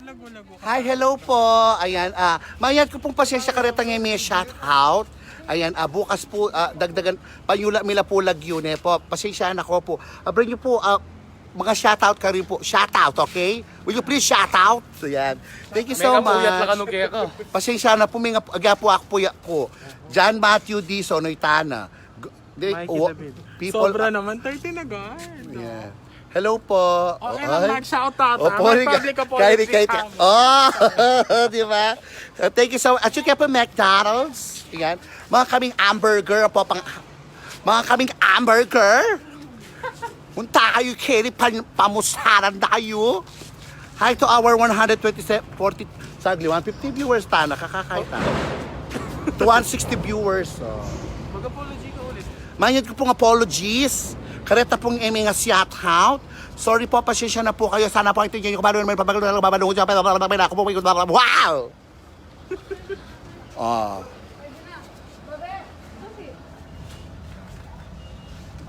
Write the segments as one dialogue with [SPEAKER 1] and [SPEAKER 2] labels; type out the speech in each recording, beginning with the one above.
[SPEAKER 1] Lago-lago.
[SPEAKER 2] Hi, hello po. Ayan, mayad ko pong pasensya kareta ngayon may shout out. Ayan, bukas po, dagdagan, panyula mila po lagyo po. Pasensya na ko po. Bring niyo po, mga shout out ka rin po. Shout out, okay? Will you please shout out? Ayan. Thank you so much. Pasensya na po, may aga po ako po ko. John Matthew D. Sonoytana.
[SPEAKER 1] Sobra naman, 30 na guard.
[SPEAKER 2] Yeah. Hello po.
[SPEAKER 1] Okay lang, mag-shout out.
[SPEAKER 2] Public apology. Di ba? Thank you so much. At you kept a McDonald's. Yan. Mga kaming hamburger po. Mga kaming hamburger. Punta kayo, Kelly. Pamusaran na kayo. Hi to our 127, 40, sadly, 150 viewers ta. Nakakakay ta. To 160 viewers.
[SPEAKER 1] Mag-apology ka ulit.
[SPEAKER 2] Mayad ko pong apologies. Kareta pong mga shout out. Sorry po, pasensya na po kayo. Sana po ito nyo. Wow!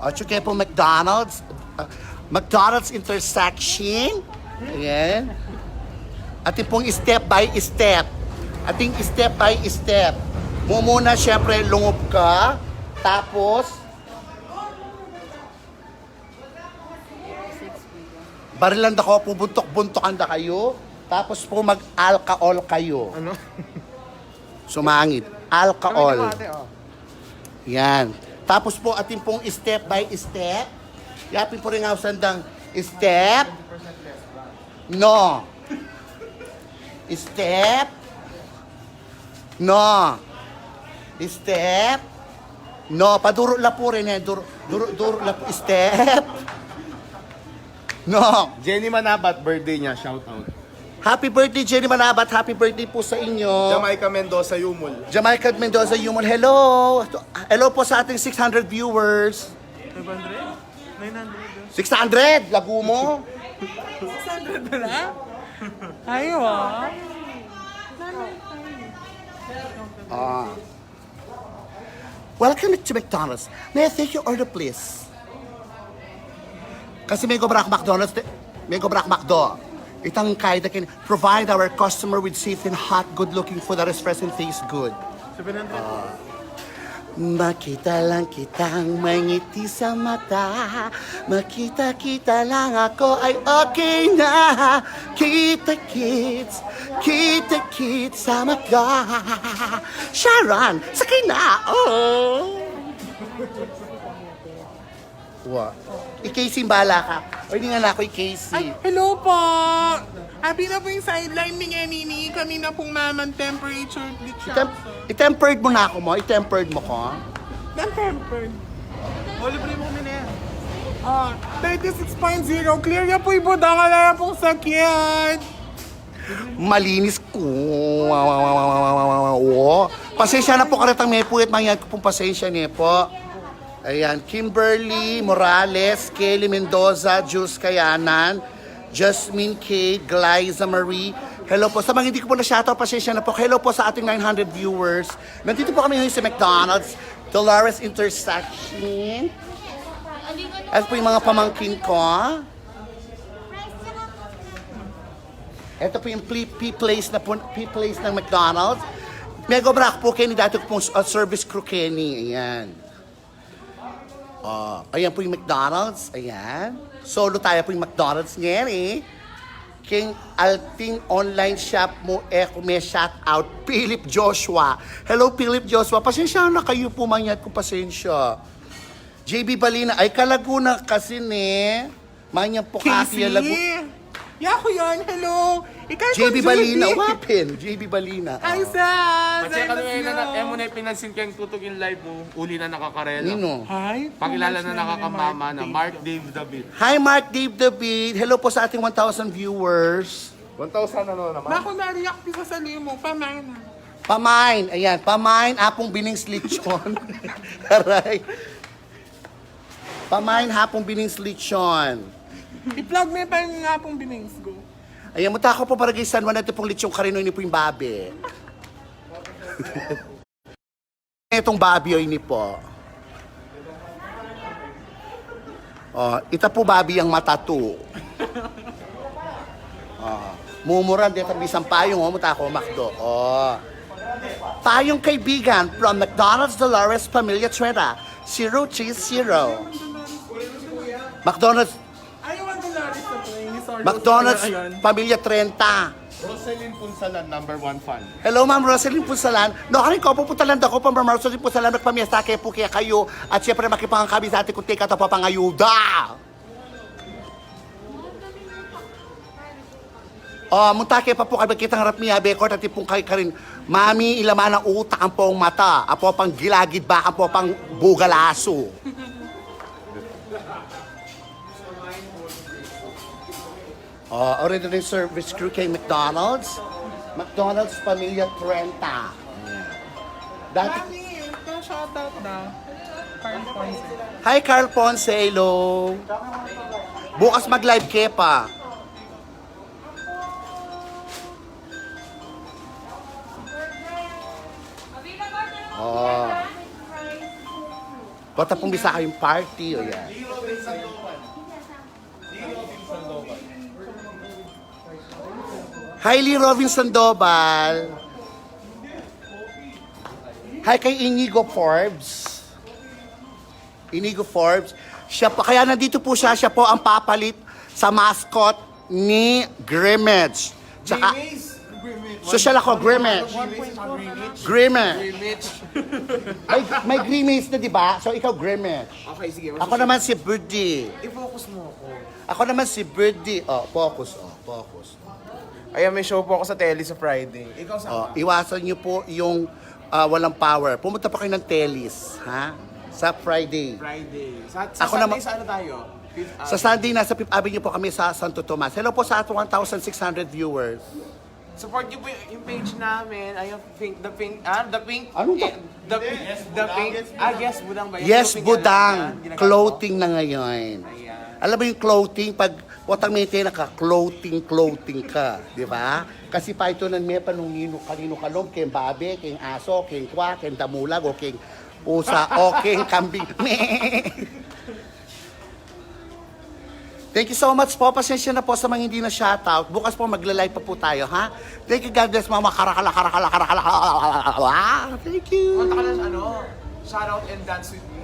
[SPEAKER 2] At yung kaya po McDonald's. McDonald's intersection. Ayan. At yung pong step by step. Ating step by step. Muna syempre lungob ka. Tapos barilan da ko, pubuntok-buntokan da kayo. Tapos po mag-alcohol kayo.
[SPEAKER 1] Ano?
[SPEAKER 2] Sumangit. Alcohol. Yan. Tapos po atin pong step by step. Yapin po rin ako sandang step. No. Step. No. Step. No. Paduro la po rin eh. Duro la po. Step. No.
[SPEAKER 3] Jenny Manabat, birthday niya, shout out.
[SPEAKER 2] Happy birthday, Jenny Manabat. Happy birthday po sa inyo.
[SPEAKER 3] Jamaica Mendoza, Yumul.
[SPEAKER 2] Jamaica Mendoza, Human. Hello. Hello po sa ating 600 viewers.
[SPEAKER 1] 500? 900?
[SPEAKER 2] 600? Lago mo?
[SPEAKER 1] 600 pala? Ayaw
[SPEAKER 2] Welcome to McDonald's. May I take your order, please? Kasi may gobrak McDonald's, may gobrak McDo. Itang kaya can provide our customer with safe and hot, good-looking food that is fresh and tastes good.
[SPEAKER 1] 700?
[SPEAKER 2] Makita lang kitang may ngiti sa mata. Makita-kita lang ako ay okay na. Kita-kits sa mata. Sharon, sakay na! Oh! What? I-Casey bala ka. O hindi nga na ako i-Casey.
[SPEAKER 1] Hello po! Happy na po yung sideline ni Nini. Kami na pong naman temperature dito.
[SPEAKER 2] I-tempered mo na ako mo. I-tempered mo ko.
[SPEAKER 1] Non-tempered. Libre mo kami na yan. 36.0. Clear ya po ibo. Wala na pong sakit.
[SPEAKER 2] Malinis ko. Pasensya na po karetang may puwit. Mangyayad ko pong pasensya niya po. Ayan, Kimberly Morales, Kelly Mendoza, Jules Kayanan, Jasmine K, Glyza Marie. Hello po. Sa mga hindi ko po na-shoutout, pasensya na po. Hello po sa ating 900 viewers. Nandito po kami ngayon sa McDonald's, Dolores Intersection. At po yung mga pamangkin ko. Ito po yung P-place ng McDonald's. Mega Brack po, Kenny. Dati ko pong service crew, Kenny. Ayan. Ayan po yung McDonald's. Ayan. Solo tayo po yung McDonald's ngayon eh. King Alting online shop mo kung may shout out. Philip Joshua. Hello Philip Joshua. Pasensya na kayo po mangyat ko pasensya. JB Balina. Ay kalaguna kasi ne. Manyan po kasi lagu.
[SPEAKER 1] Yako yan. Hello. Ikaw
[SPEAKER 2] JB Balina. Wapin. JB Balina.
[SPEAKER 1] Ay sa.
[SPEAKER 3] Kasi kami ngayon mo na pinansin kayong tutugin live mo, uli na nakakarela.
[SPEAKER 2] Nino.
[SPEAKER 1] Hi.
[SPEAKER 3] Pakilala na nakakamama na Mark Dave David.
[SPEAKER 2] Hi Mark Dave David. Hello po sa ating 1,000 viewers.
[SPEAKER 3] 1,000 ano naman?
[SPEAKER 1] Bako na-react sa sali mo. Pamana.
[SPEAKER 2] Pamain. Ayan. Pamain. Apong binings lechon. Aray. Pamain hapong binings lechon.
[SPEAKER 1] I-plug mo pa yung nga pong binings ko.
[SPEAKER 2] Ayan, muta ako po para kay San Juan natin pong lechong karino ini po yung babi. Itong babi o ini po. Ita po babi ang matatu. Mumuran dito bisang payong, muta ako makdo. Oh. Payong kaibigan from McDonald's Dolores Familia Trenta. 030. McDonald's
[SPEAKER 1] Ayaw ang Dolores na to. Sorry.
[SPEAKER 2] McDonald's
[SPEAKER 1] Ayun.
[SPEAKER 2] Familia Trenta.
[SPEAKER 3] Roselyn Punsalan, number 1 fan.
[SPEAKER 2] Hello, Ma'am Rosalyn Punsalan. No, kanin ko, pupunta lang ako pa, Ma'am Rosalyn Punsalan, nagpamiesta kayo po kaya kayo. At syempre, makipangkabi sa atin kung tika ito pa pangayuda. Munta kayo pa po kayo, kitang harap niya, bekor, at ipong kayo ka rin. Mami, ilaman ang utak ang pong mata. Apo pang gilagid ba, apo pang bugalaso. Original service crew kay McDonald's. McDonald's Familia Trenta. Dati,
[SPEAKER 1] Mami, shoutout na. Carl Ponce.
[SPEAKER 2] hi Carl Ponce, hello. Bukas mag-live ke pa. Bata pong bisa kayong party, o yan. Hi, Lee Robin Sandoval. Hi kay Inigo Forbes. Inigo Forbes. Siya po, kaya nandito po siya po ang papalit sa mascot ni Grimmage. Tsaka, social ako, Grimmage. Grimmage. May Grimmage na, di ba? So, ikaw Grimmage.
[SPEAKER 4] Okay, sige.
[SPEAKER 2] Ako naman si Birdie.
[SPEAKER 4] I-focus mo ako.
[SPEAKER 2] Ako naman si Birdie. Focus.
[SPEAKER 4] Ayan, may show po ako sa telly sa Friday. Ikaw sa
[SPEAKER 2] Iwasan niyo po yung walang power. Pumunta pa kayo ng Telis, ha? Sa Friday.
[SPEAKER 4] Friday. Sa
[SPEAKER 2] Ako
[SPEAKER 4] Sunday,
[SPEAKER 2] naman-
[SPEAKER 4] sa ano tayo?
[SPEAKER 2] Sa Sunday, nasa Fifth Avenue po kami sa Santo Tomas. Hello po sa 1,600 viewers.
[SPEAKER 4] Support niyo po yung page namin. Ay, yung pink, the pink,
[SPEAKER 2] Ano ba?
[SPEAKER 4] the pink, yes, budang ba? Yan,
[SPEAKER 2] Yes,
[SPEAKER 4] yung pink
[SPEAKER 2] Budang.
[SPEAKER 4] yan, ginagawa ko.
[SPEAKER 2] Clothing na ngayon.
[SPEAKER 4] Ayan.
[SPEAKER 2] Alam mo yung clothing, pag watang may naka-clothing ka, di ba? Kasi pa ito ng may panungino kanino kalom, keng babe, keng aso, keng kwa, keng damulag, o keng pusa, o keng kambing. Thank you so much po. Pasensya na po sa mga hindi na shoutout. Bukas po magla-live pa po tayo, ha? Thank you, God bless, mama. Karakala. Thank you.
[SPEAKER 4] Punta ka na sa shoutout and dance with me.